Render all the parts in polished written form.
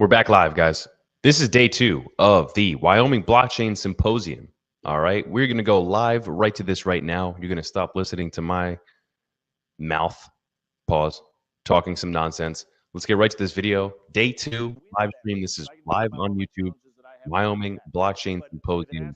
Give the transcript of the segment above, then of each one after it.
We're back live, guys. This is day 2 of the Wyoming Blockchain Symposium. All right. We're going to go live right to this right now. You're going to stop listening to my mouth, pause, talking some nonsense. Let's get right to this video. Day 2 live stream. This is live on YouTube. Wyoming Blockchain Symposium.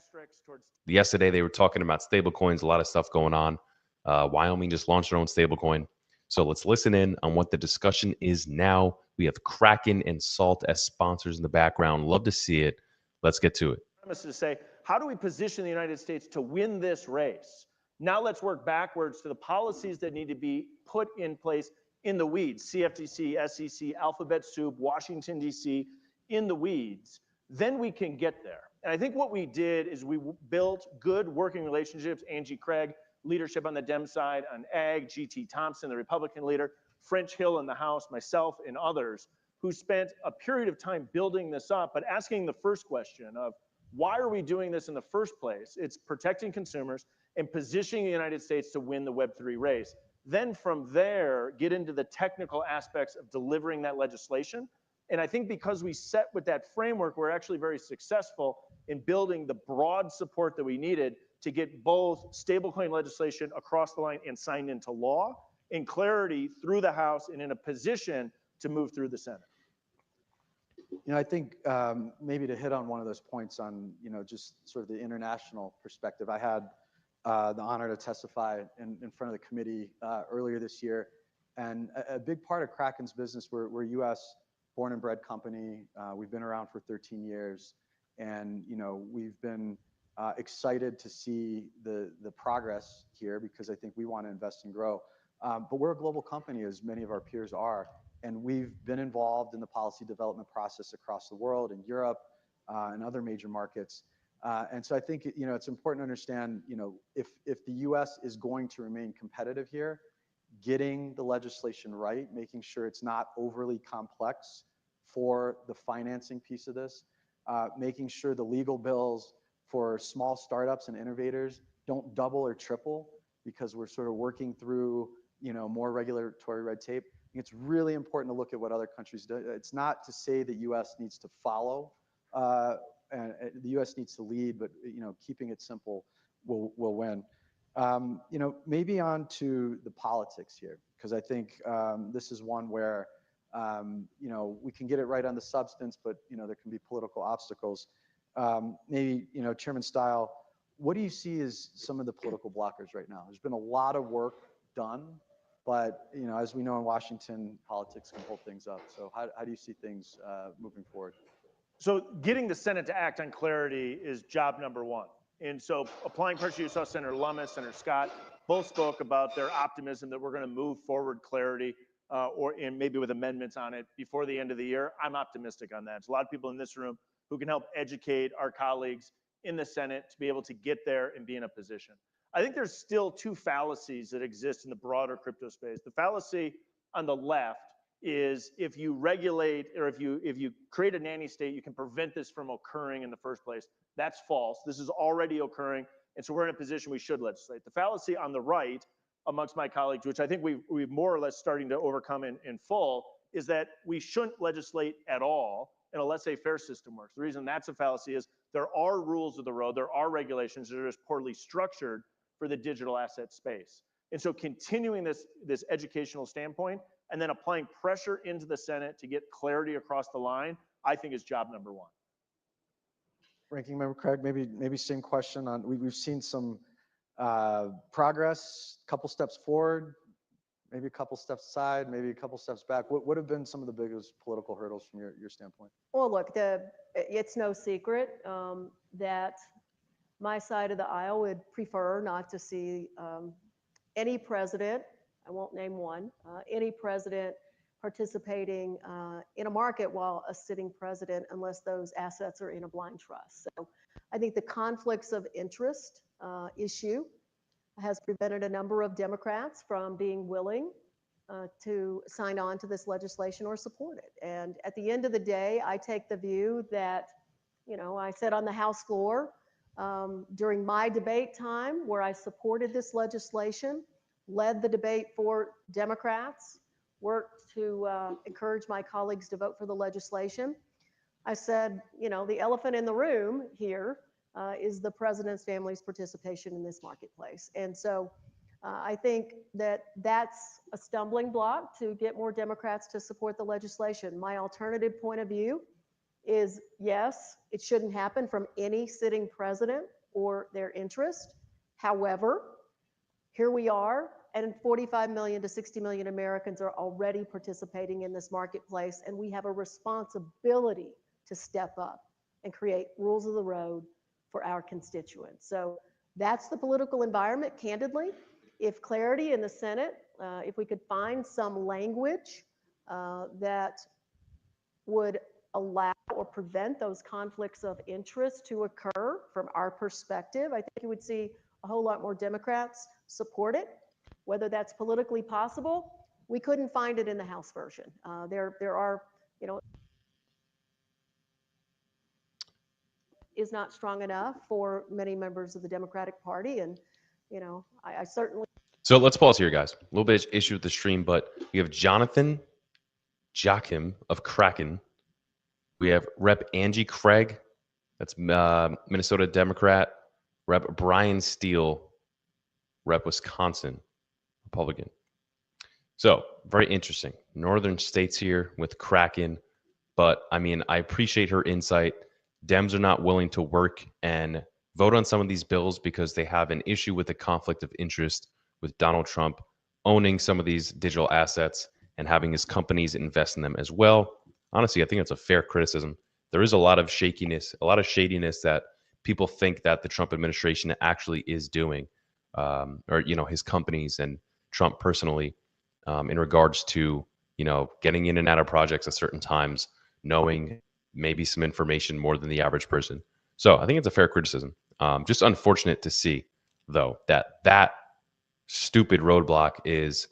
Yesterday, they were talking about stablecoins, a lot of stuff going on. Wyoming just launched their own stablecoin. So let's listen in on what the discussion is now. We have Kraken and SALT as sponsors in the background. Love to see it. Let's get to it. To say, how do we position the United States to win this race? Now let's work backwards to the policies that need to be put in place in the weeds. CFTC, SEC, alphabet soup, Washington, D.C., in the weeds. Then we can get there. And I think what we did is we built good working relationships. Angie Craig, leadership on the Dem side, on ag, G.T. Thompson, the Republican leader, French Hill in the House, myself and others, who spent a period of time building this up, but asking the first question of, why are we doing this in the first place? It's protecting consumers and positioning the United States to win the Web3 race. Then from there, get into the technical aspects of delivering that legislation. And I think because we set with that framework, we're actually very successful in building the broad support that we needed to get both stablecoin legislation across the line and signed into law, in clarity through the House, and in a position to move through the Senate. You know, I think maybe to hit on one of those points on, just sort of the international perspective. I had the honor to testify in front of the committee earlier this year. And a big part of Kraken's business, we're a US born and bred company. We've been around for 13 years. And, we've been excited to see the progress here because I think we want to invest and grow. But we're a global company, as many of our peers are. And we've been involved in the policy development process across the world, in Europe and other major markets. And so I think, it's important to understand, if the US is going to remain competitive here, getting the legislation right, making sure it's not overly complex for the financing piece of this, making sure the legal bills for small startups and innovators don't double or triple because we're sort of working through, more regulatory red tape. It's really important to look at what other countries do. It's not to say the U.S. needs to follow, and the U.S. needs to lead, but keeping it simple will win. Maybe on to the politics here, because I think this is one where we can get it right on the substance, but there can be political obstacles. Maybe Chairman Stile, what do you see as some of the political blockers right now? There's been a lot of work done. But as we know in Washington, politics can hold things up. So how do you see things moving forward? So getting the Senate to act on clarity is job number one. And so applying pressure, you saw Senator Lummis, Senator Scott, both spoke about their optimism that we're going to move forward clarity and maybe with amendments on it before the end of the year. I'm optimistic on that. There's a lot of people in this room who can help educate our colleagues in the Senate to be able to get there and be in a position. I think there's still two fallacies that exist in the broader crypto space. The fallacy on the left is if you regulate or if you create a nanny state, you can prevent this from occurring in the first place. That's false. This is already occurring, and so we're in a position we should legislate. The fallacy on the right amongst my colleagues, which I think we've more or less starting to overcome in full, is that we shouldn't legislate at all and a laissez-faire system works. The reason that's a fallacy is there are rules of the road, there are regulations that are just poorly structured for the digital asset space. And so continuing this educational standpoint and then applying pressure into the Senate to get clarity across the line, I think is job number one. Ranking Member Craig, maybe same question on, we've seen some progress, couple steps forward, maybe a couple steps aside, maybe a couple steps back. What have been some of the biggest political hurdles from your standpoint? Well, look, it's no secret that my side of the aisle would prefer not to see any president, I won't name one, any president participating in a market while a sitting president unless those assets are in a blind trust. So I think the conflicts of interest issue has prevented a number of Democrats from being willing to sign on to this legislation or support it. And at the end of the day, I take the view that, I said on the House floor, during my debate time where I supported this legislation, led the debate for Democrats, worked to encourage my colleagues to vote for the legislation. I said, you know, the elephant in the room here is the president's family's participation in this marketplace. And so I think that that's a stumbling block to get more Democrats to support the legislation. My alternative point of view is yes, it shouldn't happen from any sitting president or their interest. However, here we are, and 45 million to 60 million Americans are already participating in this marketplace, and we have a responsibility to step up and create rules of the road for our constituents. So that's the political environment, candidly. If clarity in the Senate, if we could find some language that would allow or prevent those conflicts of interest to occur from our perspective, I think you would see a whole lot more Democrats support it. Whether that's politically possible, we couldn't find it in the House version. There are, you know, is not strong enough for many members of the Democratic Party, and you know, I certainly. So let's pause here, guys. A little bit of issue with the stream, but we have Jonathan Joachim of Kraken. We have Rep. Angie Craig, that's Minnesota Democrat. Rep. Brian Steele, Rep. Wisconsin Republican. So very interesting. Northern states here with Kraken, but I mean, I appreciate her insight. Dems are not willing to work and vote on some of these bills because they have an issue with the conflict of interest with Donald Trump owning some of these digital assets and having his companies invest in them as well. Honestly, I think that's a fair criticism. There is a lot of shakiness, a lot of shadiness that people think that the Trump administration actually is doing, or you know, his companies and Trump personally, in regards to, you know, getting in and out of projects at certain times, knowing maybe some information more than the average person. So I think it's a fair criticism. Just unfortunate to see, though, that stupid roadblock is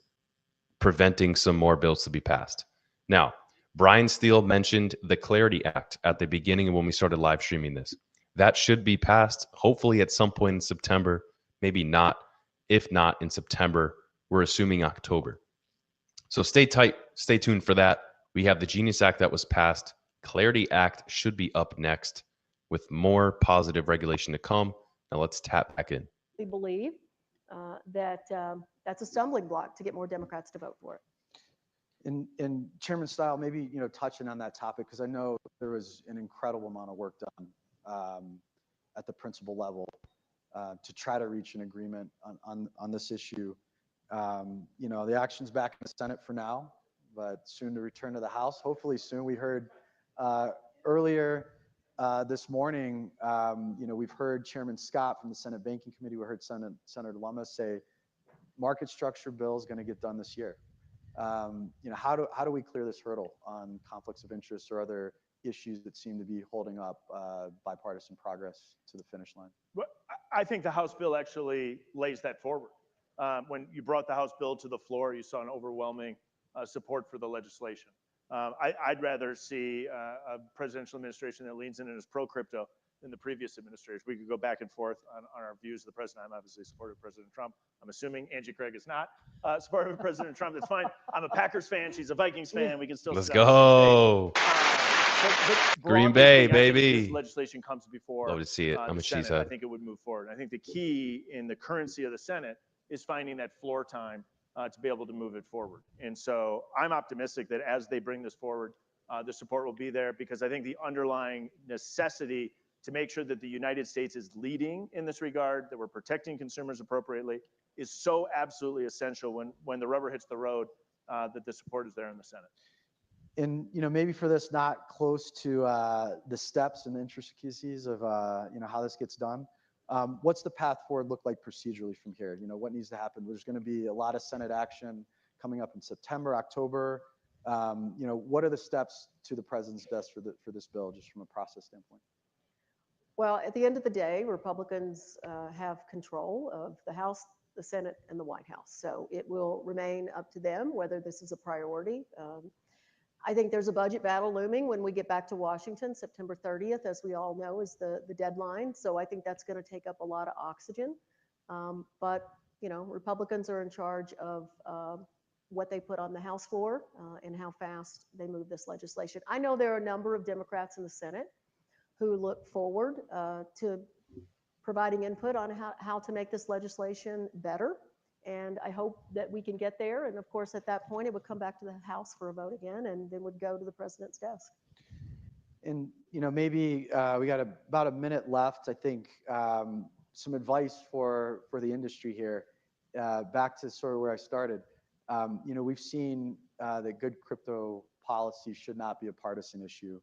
preventing some more bills to be passed. Now, Brian Steele mentioned the Clarity Act at the beginning when we started live streaming this. That should be passed hopefully at some point in September, maybe not. If not in September, we're assuming October. So stay tight, stay tuned for that. We have the Genius Act that was passed. Clarity Act should be up next with more positive regulation to come. Now let's tap back in. We believe that that's a stumbling block to get more Democrats to vote for it. In Chairman Style, maybe, you know, touching on that topic, because I know there was an incredible amount of work done at the principal level to try to reach an agreement on this issue. You know, the action's back in the Senate for now, but soon to return to the House. Hopefully soon. We heard earlier this morning, you know, we've heard Chairman Scott from the Senate Banking Committee. We heard Senator Lummis say market structure bill is going to get done this year. You know, how do we clear this hurdle on conflicts of interest or other issues that seem to be holding up bipartisan progress to the finish line? Well, I think the House bill actually lays that forward. When you brought the House bill to the floor, you saw an overwhelming support for the legislation. I'd rather see a presidential administration that leans in and is pro-crypto than the previous administration. We could go back and forth on our views of the president. I'm obviously supportive of President Trump. I'm assuming Angie Craig is not supportive of President Trump. That's fine. I'm a Packers fan. She's a Vikings fan. We can still Let's go. But Green Bay, speaking, I think if baby. this legislation comes before Love to see it. I'm a Senate, cheesehead. I think it would move forward. I think the key in the currency of the Senate is finding that floor time to be able to move it forward. And so I'm optimistic that as they bring this forward, the support will be there, because I think the underlying necessity to make sure that the United States is leading in this regard, that we're protecting consumers appropriately, is so absolutely essential when the rubber hits the road, that the support is there in the Senate. And, you know, maybe for this, not close to the steps and the intricacies of, you know, how this gets done. What's the path forward look like procedurally from here? You know, what needs to happen? There's going to be a lot of Senate action coming up in September, October. You know, what are the steps to the president's desk for this bill, just from a process standpoint? Well, at the end of the day, Republicans have control of the House, the Senate, and the White House. So it will remain up to them whether this is a priority. I think there's a budget battle looming when we get back to Washington. September 30th, as we all know, is the deadline. So I think that's going to take up a lot of oxygen. But, you know, Republicans are in charge of what they put on the House floor and how fast they move this legislation. I know there are a number of Democrats in the Senate who look forward to providing input on how to make this legislation better. And I hope that we can get there. And of course, at that point, it would come back to the House for a vote again, and then would go to the president's desk. And, maybe we got about a minute left. I think some advice for the industry here, back to sort of where I started. We've seen that good crypto policy should not be a partisan issue.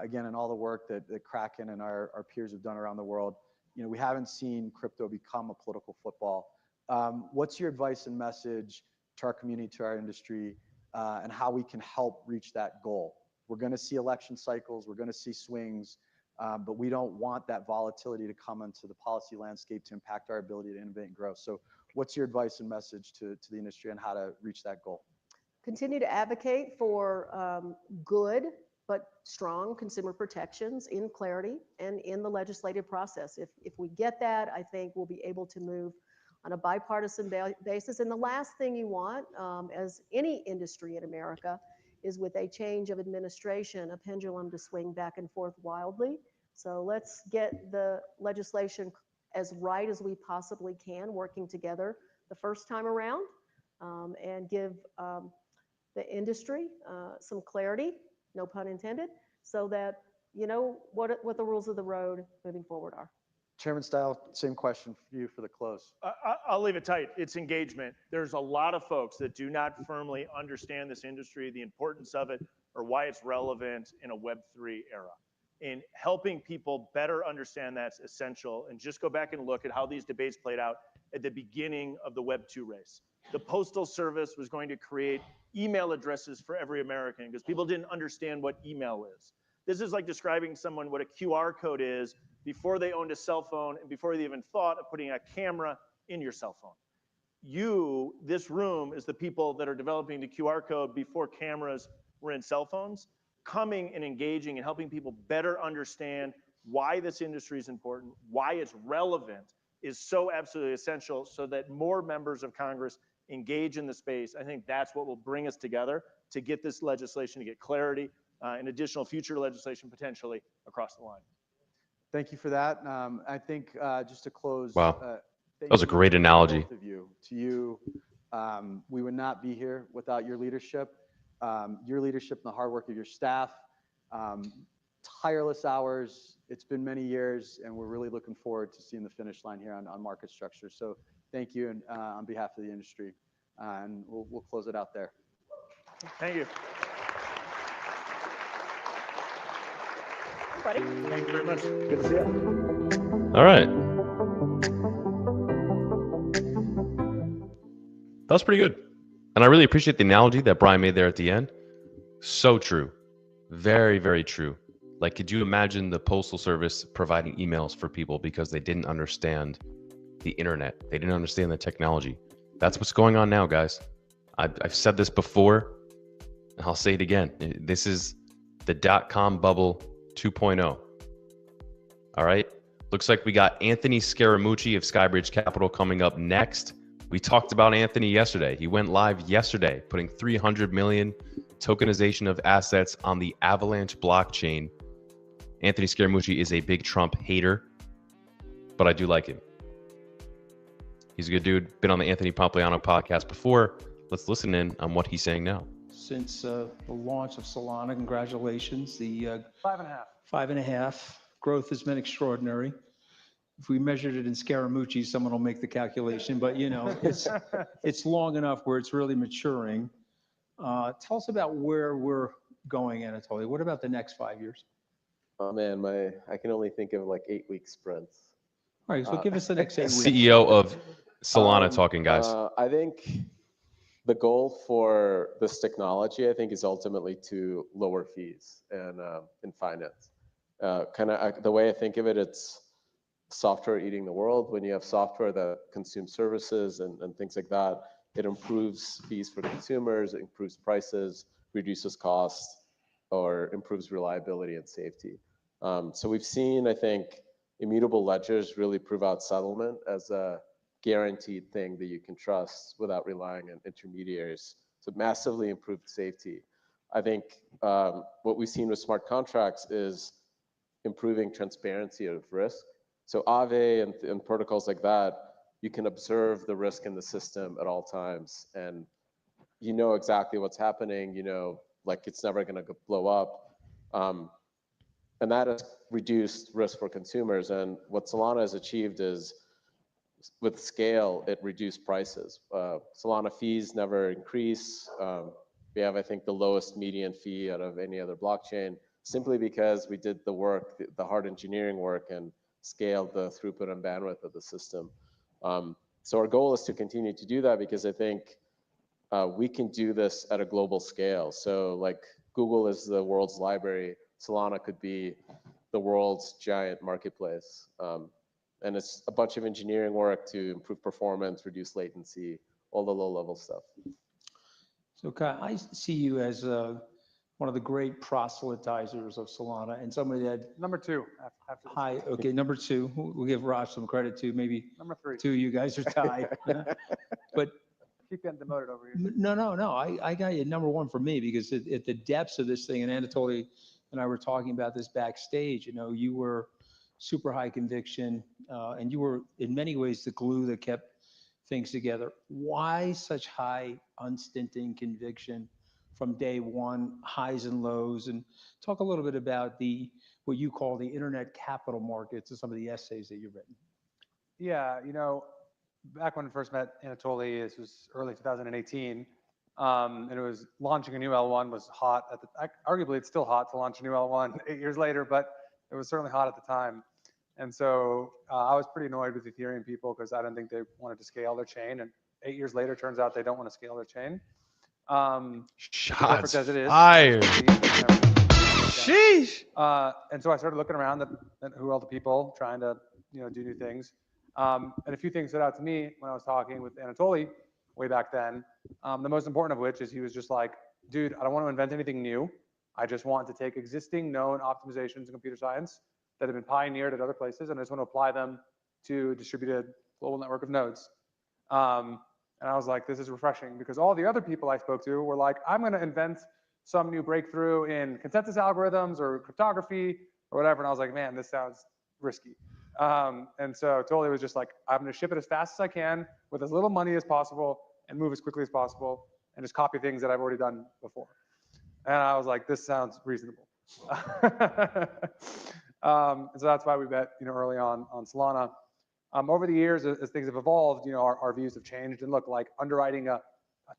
Again, in all the work that Kraken and our peers have done around the world, we haven't seen crypto become a political football. What's your advice and message to our community, to our industry, and how we can help reach that goal? We're going to see election cycles, we're going to see swings, but we don't want that volatility to come into the policy landscape to impact our ability to innovate and grow. So what's your advice and message to the industry on how to reach that goal? Continue to advocate for good but strong consumer protections in clarity and in the legislative process. If we get that, I think we'll be able to move on a bipartisan basis. And the last thing you want, as any industry in America, is with a change of administration, a pendulum to swing back and forth wildly. So let's get the legislation as right as we possibly can, working together the first time around, and give the industry some clarity, no pun intended, so that you know what the rules of the road moving forward are. Chairman Style, same question for you for the close. I'll leave it tight. It's engagement. There's a lot of folks that do not firmly understand this industry, the importance of it, or why it's relevant in a Web3 era. And helping people better understand that's essential. And just go back and look at how these debates played out at the beginning of the Web2 race. The Postal Service was going to create email addresses for every American because people didn't understand what email is. This is like describing someone what a QR code is before they owned a cell phone and before they even thought of putting a camera in your cell phone. This room, is the people that are developing the QR code before cameras were in cell phones, coming and engaging and helping people better understand why this industry is important, why it's relevant, is so absolutely essential so that more members of Congress engage in the space. I think that's what will bring us together to get this legislation, to get clarity, and additional future legislation potentially across the line. Thank you for that. I think just to close, Wow, that was a great analogy. Both of you, to you, we would not be here without your leadership and the hard work of your staff. Tireless hours. It's been many years, and we're really looking forward to seeing the finish line here on market structure. So thank you, and on behalf of the industry, and we'll close it out there. Thank you. Buddy. Thank you very much. Good to see you. All right. That was pretty good. And I really appreciate the analogy that Brian made there at the end. So true. Very, very true. Like, could you imagine the Postal Service providing emails for people because they didn't understand the internet? They didn't understand the technology. That's what's going on now, guys. I've said this before, and I'll say it again. This is the .com bubble 2.0. All right. Looks like we got Anthony Scaramucci of Skybridge Capital coming up next. We talked about Anthony yesterday. He went live yesterday, putting 300 million tokenization of assets on the Avalanche blockchain. Anthony Scaramucci is a big Trump hater, but I do like him. He's a good dude. Been on the Anthony Pompliano podcast before. Let's listen in on what he's saying now. Since the launch of Solana, congratulations. The 5.5. 5.5 growth has been extraordinary. If we measured it in Scaramucci, someone will make the calculation, but it's long enough where it's really maturing. Tell us about where we're going, Anatoly. What about the next 5 years? Oh man, I can only think of like 8-week sprints. All right, so give us the next 8 weeks. CEO of Solana talking, guys. I think the goal for this technology, I think, is ultimately to lower fees and in finance. The way I think of it, it's software eating the world. When you have software that consumes services and things like that, it improves fees for consumers, it improves prices, reduces costs, or improves reliability and safety. So we've seen, I think, immutable ledgers really prove out settlement as a guaranteed thing that you can trust without relying on intermediaries So massively improved safety. I think what we've seen with smart contracts is improving transparency of risk. So Aave and protocols like that, you can observe the risk in the system at all times, and you know exactly what's happening. You know, like it's never going to blow up, and that has reduced risk for consumers. And what Solana has achieved is, with scale, it reduced prices. Solana fees never increase. We have, I think, the lowest median fee out of any other blockchain, simply because we did the work, the hard engineering work, and scaled the throughput and bandwidth of the system. So our goal is to continue to do that, because I think we can do this at a global scale. So like Google is the world's library, Solana could be the world's giant marketplace. And it's a bunch of engineering work to improve performance, reduce latency, all the low-level stuff. So Kai, I see you as one of the great proselytizers of Solana, and somebody that Number two. After this. high. Okay, number two. We'll give Raj some credit too. Maybe Number three. two of you guys are tied. But Keep getting demoted over here. no. I got you number one for me, because at the depths of this thing, and Anatoly and I were talking about this backstage. You know, you were super high conviction, and you were in many ways the glue that kept things together. Why such high, unstinting conviction from day one, highs and lows? And talk a little bit about what you call the internet capital markets and some of the essays that you've written. Yeah, you know, back when I first met Anatoly, this was early 2018, and it was launching a new L1 was hot at the, arguably it's still hot to launch a new L1 8 years later, but it was certainly hot at the time. And so I was pretty annoyed with Ethereum people, because I didn't think they wanted to scale their chain. And 8 years later, turns out they don't want to scale their chain. Shots Perfect as it is. fired. Sheesh. And so I started looking around at who are all the people trying to, do new things. And a few things stood out to me when I was talking with Anatoly way back then. The most important of which is he was just like, dude, I don't want to invent anything new. I just want to take existing known optimizations in computer science that have been pioneered at other places, and I just want to apply them to a distributed global network of nodes. And I was like, this is refreshing, because all the other people I spoke to were like, I'm going to invent some new breakthrough in consensus algorithms or cryptography or whatever. And I was like, man, this sounds risky. And so Totally was just like, I'm going to ship it as fast as I can with as little money as possible and move as quickly as possible and just copy things that I've already done before. And I was like, this sounds reasonable. And so that's why we bet, early on Solana. Over the years, as things have evolved, our views have changed. And look, like underwriting a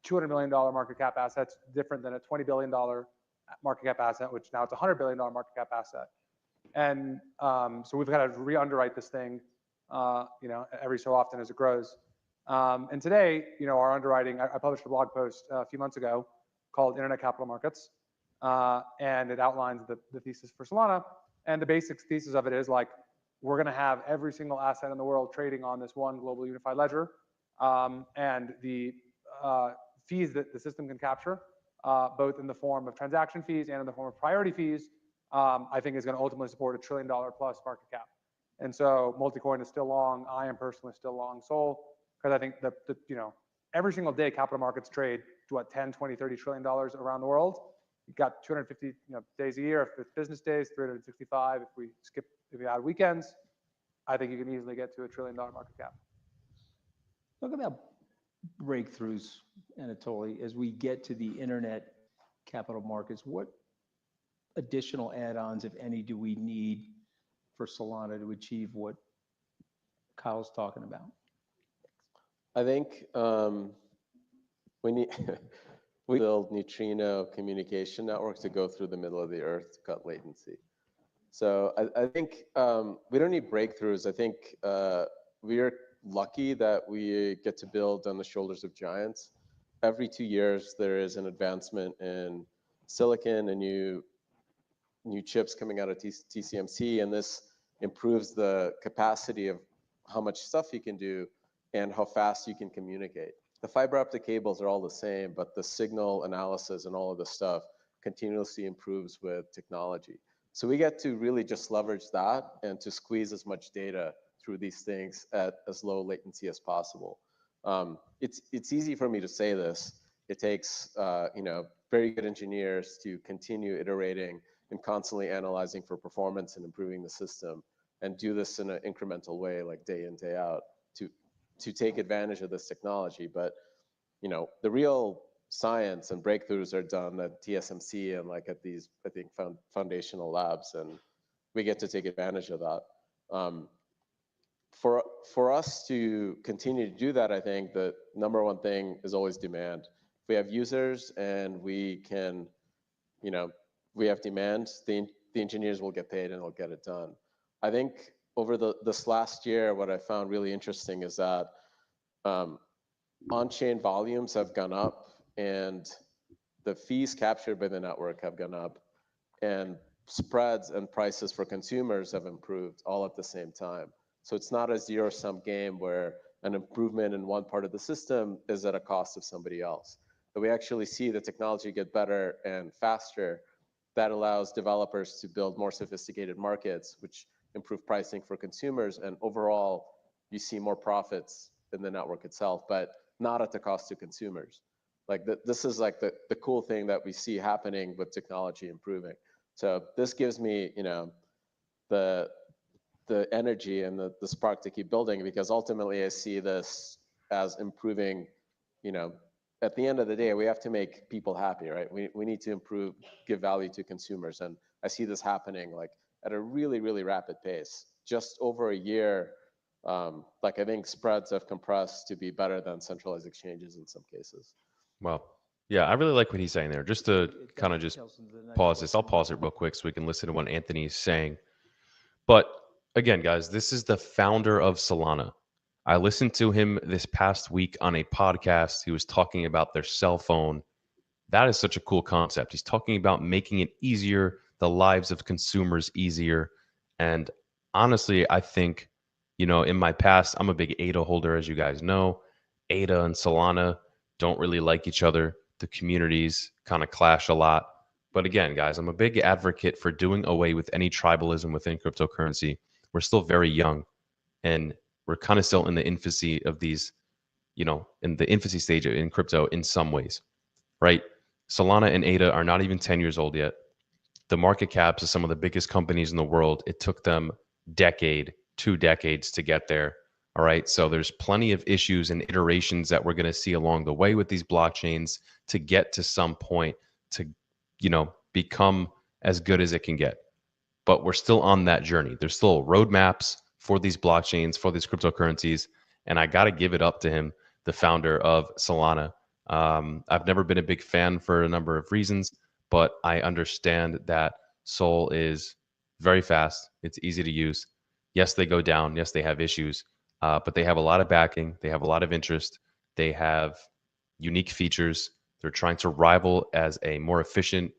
$200 million market cap asset is different than a $20 billion market cap asset, which now it's a $100 billion market cap asset. And so we've got to re-underwrite this thing, every so often as it grows. And today, our underwriting, I published a blog post a few months ago called Internet Capital Markets, and it outlines the thesis for Solana. And the basic thesis of it is like, we're going to have every single asset in the world trading on this one global unified ledger, and the fees that the system can capture, both in the form of transaction fees and in the form of priority fees, I think is going to ultimately support $1 trillion plus market cap. And so Multicoin is still long. I am personally still long Sol, because I think that every single day capital markets trade to what, 10, 20, 30 trillion dollars around the world. You've got 250 days a year if it's business days, 365 if we add weekends. I think you can easily get to $1 trillion market cap. Talk about breakthroughs, Anatoly, as we get to the internet capital markets. What additional add-ons, if any, do we need for Solana to achieve what Kyle's talking about? I think we build neutrino communication networks to go through the middle of the earth to cut latency. So I think we don't need breakthroughs. I think we are lucky that we get to build on the shoulders of giants. Every 2 years, there is an advancement in silicon and new chips coming out of TSMC, and this improves the capacity of how much stuff you can do and how fast you can communicate. The fiber optic cables are all the same, but the signal analysis and all of the stuff continuously improves with technology. So we get to really just leverage that and to squeeze as much data through these things at as low latency as possible. It's easy for me to say this. it takes very good engineers to continue iterating and constantly analyzing for performance and improving the system, and do this in an incremental way, like day in, day out, to take advantage of this technology. But the real science and breakthroughs are done at TSMC and like at these, I think, foundational labs, and we get to take advantage of that. For us to continue to do that, I think the number one thing is always demand. If we have users and we can, we have demand, the engineers will get paid and they'll get it done. I think over this last year, what I found really interesting is that on-chain volumes have gone up and the fees captured by the network have gone up, and spreads and prices for consumers have improved all at the same time. So it's not a zero-sum game where an improvement in one part of the system is at a cost of somebody else. But we actually see the technology get better and faster. That allows developers to build more sophisticated markets, which improve pricing for consumers, and overall, you see more profits in the network itself, but not at the cost to consumers. Like this is like the cool thing that we see happening with technology improving. So this gives me, the energy and the spark to keep building, because ultimately I see this as improving. At the end of the day, we have to make people happy, right? We need to improve, give value to consumers, and I see this happening like at a really, really rapid pace. Just over a year, like I think spreads have compressed to be better than centralized exchanges in some cases. Well, yeah, I really like what he's saying there. Just to kind of just pause this, I'll pause it real quick so we can listen to what Anthony's saying. But again, guys, this is the founder of Solana. I listened to him this past week on a podcast. He was talking about their cell phone. That is such a cool concept. He's talking about making it easier, the lives of consumers easier. And honestly, I think, in my past, I'm a big ADA holder, as you guys know. ADA and Solana don't really like each other. The communities kind of clash a lot. But again, guys, I'm a big advocate for doing away with any tribalism within cryptocurrency. We're still very young, and we're kind of still in the infancy of these, in the infancy stage in crypto in some ways, right? Solana and ADA are not even 10 years old yet. The market caps of some of the biggest companies in the world, it took them two decades to get there. All right. So there's plenty of issues and iterations that we're going to see along the way with these blockchains to get to some point to, become as good as it can get. But we're still on that journey. There's still roadmaps for these blockchains, for these cryptocurrencies. And I got to give it up to him, the founder of Solana. I've never been a big fan for a number of reasons, but I understand that Sol is very fast. It's easy to use. Yes, they go down. Yes, they have issues, but they have a lot of backing. They have a lot of interest. They have unique features. They're trying to rival as a more efficient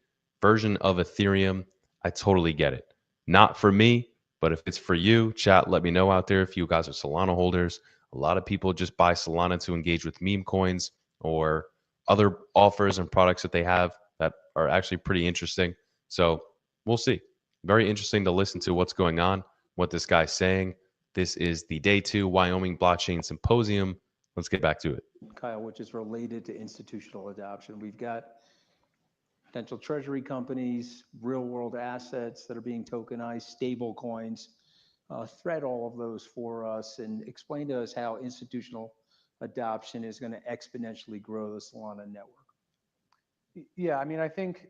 version of Ethereum. I totally get it. Not for me, but if it's for you, chat, let me know out there if you guys are Solana holders. A lot of people just buy Solana to engage with meme coins or other offers and products that they have that are actually pretty interesting. So we'll see. Very interesting to listen to what's going on, what this guy's saying. This is the Day 2 Wyoming Blockchain Symposium. Let's get back to it. Kyle, which is related to institutional adoption. We've got potential treasury companies, real world assets that are being tokenized, stable coins. Thread all of those for us and explain to us how institutional adoption is going to exponentially grow the Solana network. Yeah, I mean, I think,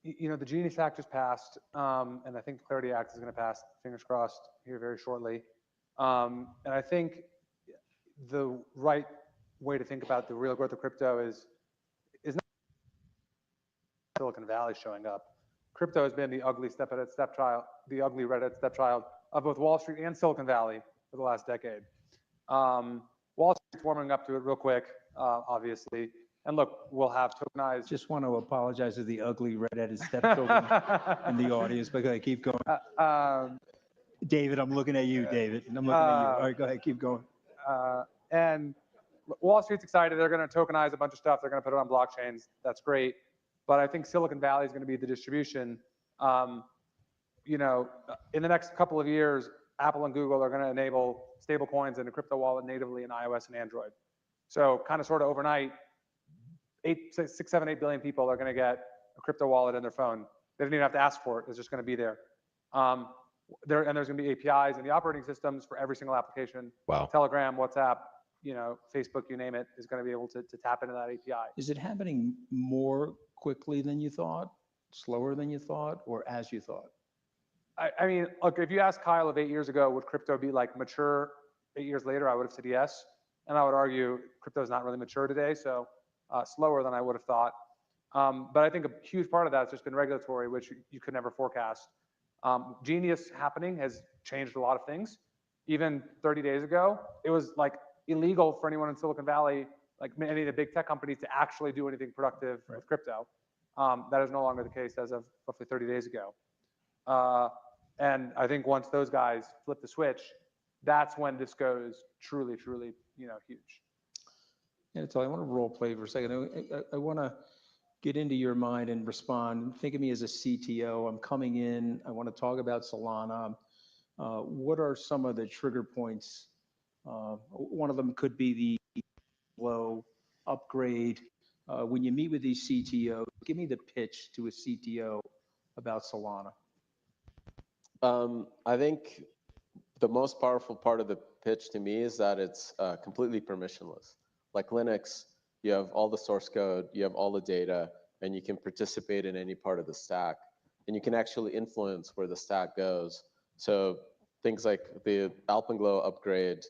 the Genius Act just passed, and I think the Clarity Act is going to pass, fingers crossed, here very shortly. And I think the right way to think about the real growth of crypto is not Silicon Valley showing up. Crypto has been the ugly the ugly redheaded stepchild of both Wall Street and Silicon Valley for the last decade. Wall Street's warming up to it real quick, obviously. And look, we'll have tokenized. Just want to apologize to the ugly redheaded stepchildren in the audience, but go ahead, keep going. David, I'm looking at you, David. I'm looking at you. All right, go ahead, keep going. And Wall Street's excited. They're going to tokenize a bunch of stuff. They're going to put it on blockchains. That's great. But I think Silicon Valley is going to be the distribution. In the next couple of years, Apple and Google are going to enable stablecoins and a crypto wallet natively in iOS and Android. So kind of sort of overnight, 6, 7, 8 billion people are going to get a crypto wallet in their phone. They don't even have to ask for it. It's just going to be there. And there's going to be APIs in the operating systems for every single application. Wow. Telegram, WhatsApp, Facebook, you name it, is going to be able to tap into that API. Is it happening more quickly than you thought, slower than you thought, or as you thought? I mean, look, if you asked Kyle of 8 years ago, would crypto be like mature 8 years later, I would have said yes. And I would argue crypto is not really mature today, so slower than I would have thought. But I think a huge part of that has just been regulatory, which you could never forecast. Genius happening has changed a lot of things. Even 30 days ago, it was like illegal for anyone in Silicon Valley, like many of the big tech companies, to actually do anything productive with crypto. That is no longer the case as of roughly 30 days ago. And I think once those guys flip the switch, that's when this goes truly, truly, huge. Yeah, so I want to role play for a second. I want to get into your mind and respond. Think of me as a CTO. I'm coming in. I want to talk about Solana. What are some of the trigger points? One of them could be the flow upgrade. When you meet with these CTOs, give me the pitch to a CTO about Solana. I think the most powerful part of the pitch to me is that it's completely permissionless. Like Linux, you have all the source code, you have all the data, and you can participate in any part of the stack. And you can actually influence where the stack goes. So things like the Alpenglow upgrade,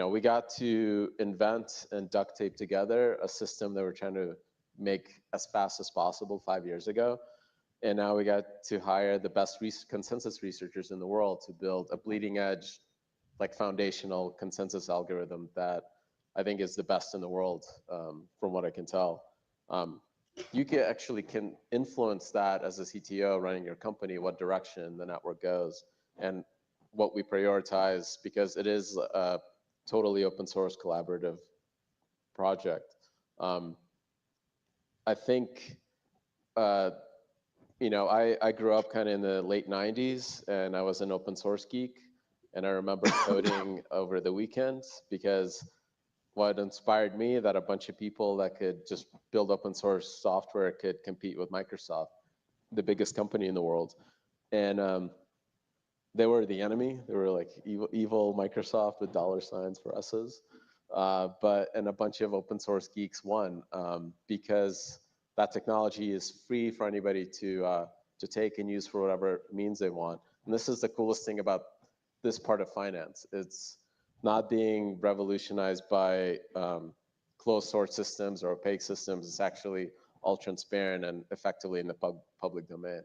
we got to invent and duct tape together a system that we're trying to make as fast as possible 5 years ago. And now we got to hire the best consensus researchers in the world to build a bleeding edge, like foundational consensus algorithm that I think is the best in the world, from what I can tell. You can influence that as a CTO running your company, what direction the network goes and what we prioritize, because it is a totally open source collaborative project. I think, I grew up kind of in the late 90s, and I was an open source geek. And I remember coding over the weekends, because what inspired me that a bunch of people that could just build open source software could compete with Microsoft, the biggest company in the world. And they were the enemy. They were like evil Microsoft with $ for S's. And a bunch of open source geeks won, because that technology is free for anybody to take and use for whatever means they want. And this is the coolest thing about this part of finance. It's not being revolutionized by closed source systems or opaque systems. It's actually all transparent and effectively in the public domain.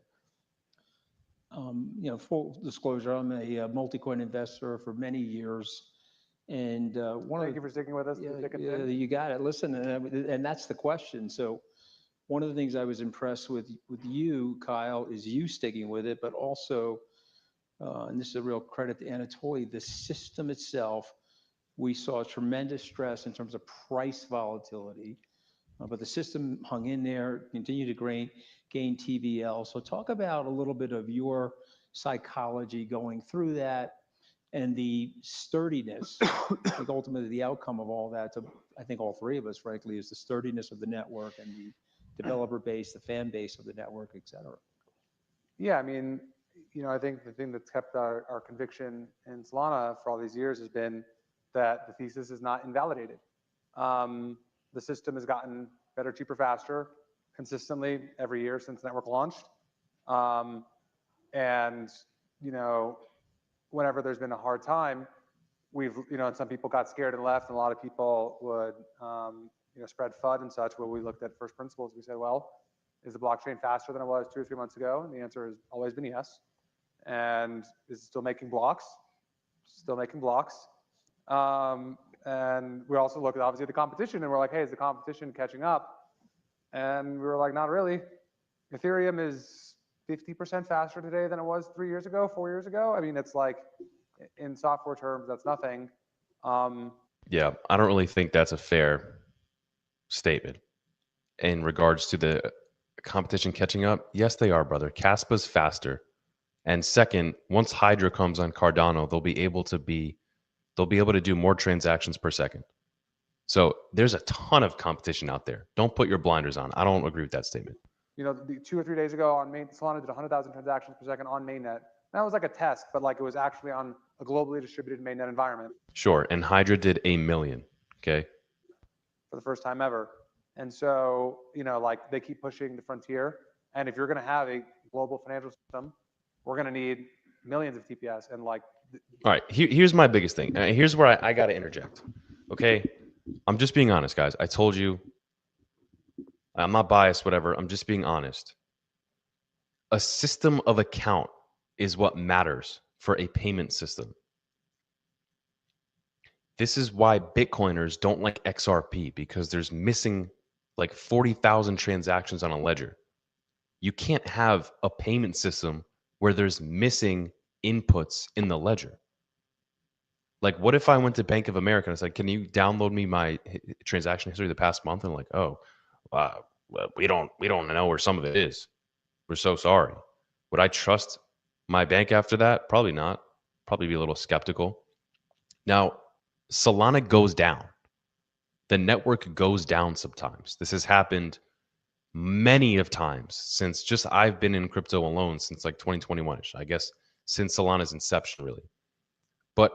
Full disclosure, I'm a multi-coin investor for many years. And Thank you for sticking with us. Yeah, you got it. Listen, and that's the question. So one of the things I was impressed with you, Kyle, is you sticking with it, but also, and this is a real credit to Anatoly, the system itself, we saw tremendous stress in terms of price volatility, but the system hung in there, continued to gain TVL. So talk about a little bit of your psychology going through that and the sturdiness. Like ultimately the outcome of all that, to I think all three of us, frankly, is the sturdiness of the network and the developer base, the fan base of the network, et cetera. Yeah, I mean, I think the thing that's kept our conviction in Solana for all these years has been that the thesis is not invalidated. The system has gotten better, cheaper, faster, consistently every year since the network launched. And whenever there's been a hard time, and some people got scared and left, and a lot of people would, spread FUD and such. Where we looked at first principles, we said, well, is the blockchain faster than it was 2 or 3 months ago? And the answer has always been yes. And is it still making blocks? Still making blocks. And we also look at obviously the competition, and we're like, hey, is the competition catching up? And we were like, not really. Ethereum is 50% faster today than it was 3 years ago, 4 years ago. I mean, it's like, in software terms, that's nothing. Yeah, I don't really think that's a fair statement in regards to the competition catching up. Yes, they are, brother. Caspa's faster. And second, once Hydra comes on Cardano, they'll be able to do more transactions per second. So there's a ton of competition out there. Don't put your blinders on. I don't agree with that statement. You know, 2 or 3 days ago on Solana did 100,000 transactions per second on mainnet. That was like a test, but like it was actually on a globally distributed mainnet environment Sure. And Hydra did 1 million. Okay. for the first time ever. And so, you know, like they keep pushing the frontier. And if you're going to have a global financial system, we're going to need millions of TPS. And like, All right. Here's my biggest thing. Here's where I got to interject. Okay. I'm just being honest, guys. I told you I'm not biased, whatever. I'm just being honest. A system of account is what matters for a payment system. This is why Bitcoiners don't like XRP, because there's missing like 40,000 transactions on a ledger. You can't have a payment system where there's missing inputs in the ledger. Like, what if I went to Bank of America and I said, can you download me my transaction history of the past month? And like, oh, well, we don't know where some of it is. We're so sorry. Would I trust my bank after that? Probably not. Probably be a little skeptical. Now, Solana goes down. The network goes down sometimes. This has happened many of times since just I've been in crypto alone since like 2021ish. I guess since Solana's inception, really. But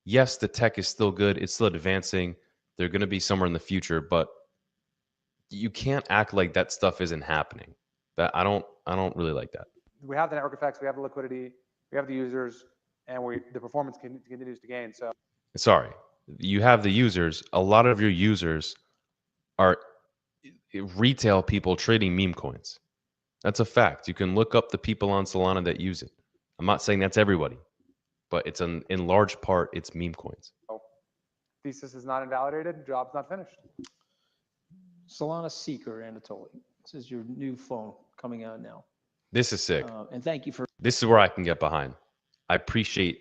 yes, the tech is still good. It's still advancing. They're going to be somewhere in the future, but you can't act like that stuff isn't happening. That I don't really like that. we have the network effects, we have the liquidity, we have the users, and the performance continues to gain. So Sorry, you have the users. A lot of your users are retail people trading meme coins. That's a fact. You can look up the people on Solana that use it. I'm not saying that's everybody, but it's in large part, it's meme coins. thesis is not invalidated, job's not finished. Solana Seeker, Anatoly. This is your new phone coming out now. This is sick. And thank you for. This is where I can get behind. I appreciate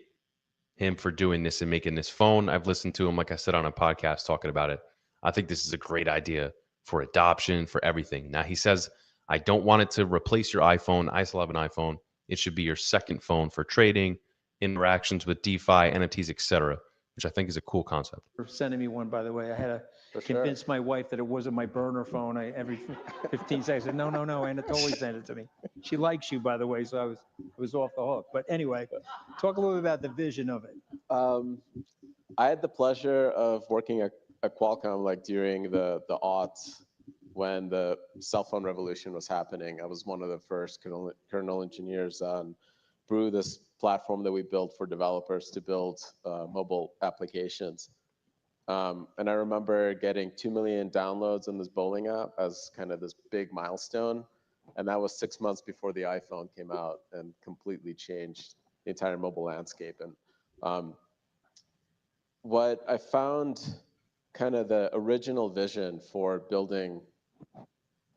him for doing this and making this phone. I've listened to him, like I said, on a podcast talking about it. I think this is a great idea for adoption, for everything. Now, he says, I don't want it to replace your iPhone. I still have an iPhone. It should be your second phone for trading, interactions with DeFi, NFTs, etc., which I think is a cool concept. For sending me one, by the way. I had to convince my wife that it wasn't my burner phone. Every 15 seconds, I said, no, Anatoly sent it to me. She likes you, by the way, so I was off the hook. But anyway, talk a little bit about the vision of it. I had the pleasure of working at Qualcomm like during the aughts when the cell phone revolution was happening. I was one of the first kernel engineers on Brew, this platform that we built for developers to build mobile applications. And I remember getting 2 million downloads on this bowling app as kind of this big milestone. And that was 6 months before the iPhone came out and completely changed the entire mobile landscape. And what I found kind of the original vision for building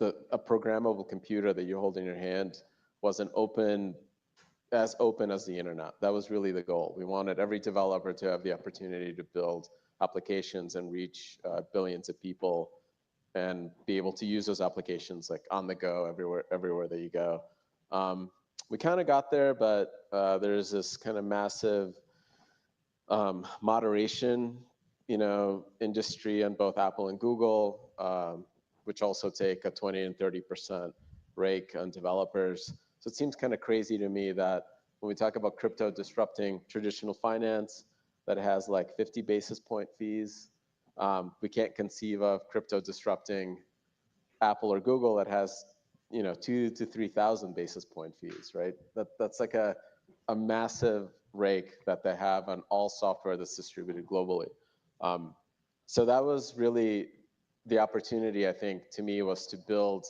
a programmable computer that you hold in your hand was open as the internet. That was really the goal. We wanted every developer to have the opportunity to build applications and reach billions of people and be able to use those applications like on the go everywhere that you go. We kind of got there, but there's this kind of massive moderation, industry on both Apple and Google, which also take a 20 and 30% rake on developers. So it seems kind of crazy to me that when we talk about crypto disrupting traditional finance that has like 50 basis point fees, we can't conceive of crypto disrupting Apple or Google that has 2,000 to 3,000 basis point fees, right? That's like a massive rake that they have on all software that's distributed globally. So that was really the opportunity, I think, to me, was to build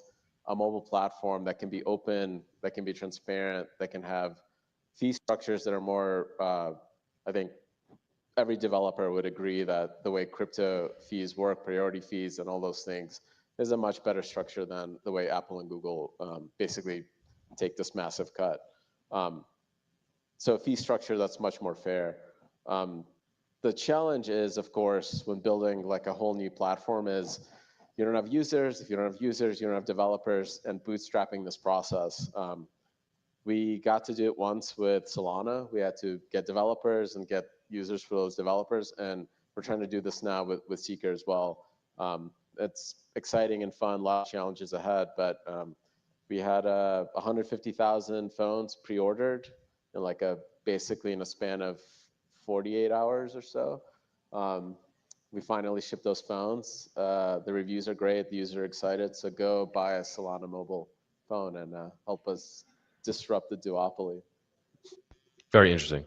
a mobile platform that can be open, that can be transparent, that can have fee structures that are more, I think every developer would agree that the way crypto fees work, priority fees and all those things, is a much better structure than the way Apple and Google basically take this massive cut. So a fee structure that's much more fair. The challenge is, of course, when building like a whole new platform is you don't have users. If you don't have users, you don't have developers, and bootstrapping this process. We got to do it once with Solana. We had to get developers and get users for those developers, and we're trying to do this now with Seeker as well. It's exciting and fun, a lot of challenges ahead, but we had 150,000 phones pre-ordered in like basically in a span of 48 hours or so. We finally shipped those phones. The reviews are great, the users are excited, so go buy a Solana mobile phone and help us disrupt the duopoly. Very interesting.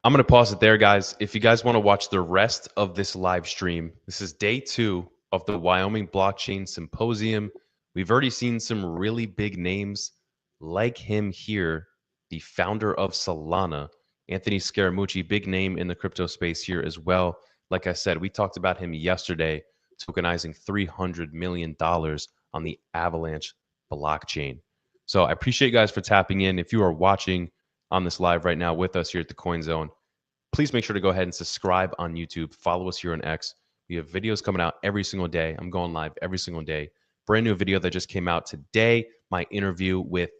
I'm going to pause it there, guys. If you guys want to watch the rest of this live stream, this is day 2 of the Wyoming Blockchain Symposium. We've already seen some really big names like him here, the founder of Solana, Anthony Scaramucci, big name in the crypto space here as well. Like I said, we talked about him yesterday, tokenizing $300 million on the Avalanche blockchain. So I appreciate you guys for tapping in. If you are watching on this live right now with us here at the Coin Zone, please make sure to go ahead and subscribe on YouTube. Follow us here on X. We have videos coming out every single day. I'm going live every single day. Brand new video that just came out today. My interview with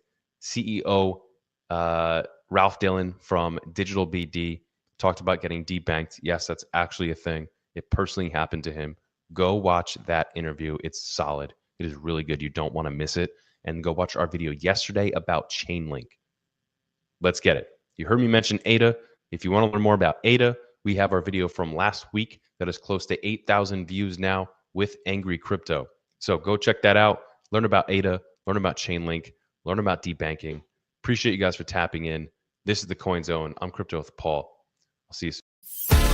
CEO Ralph Dillon from Digital BD. Talked about getting debanked. Yes, that's actually a thing. It personally happened to him. Go watch that interview. It's solid. It is really good. You don't want to miss it. And go watch our video yesterday about Chainlink. Let's get it. You heard me mention ADA. If you want to learn more about ADA, we have our video from last week that is close to 8,000 views now with Angry Crypto. So go check that out. Learn about ADA, learn about Chainlink, learn about debanking. Appreciate you guys for tapping in. This is the Coin Zone. I'm Crypto with Paul. I'll see you soon.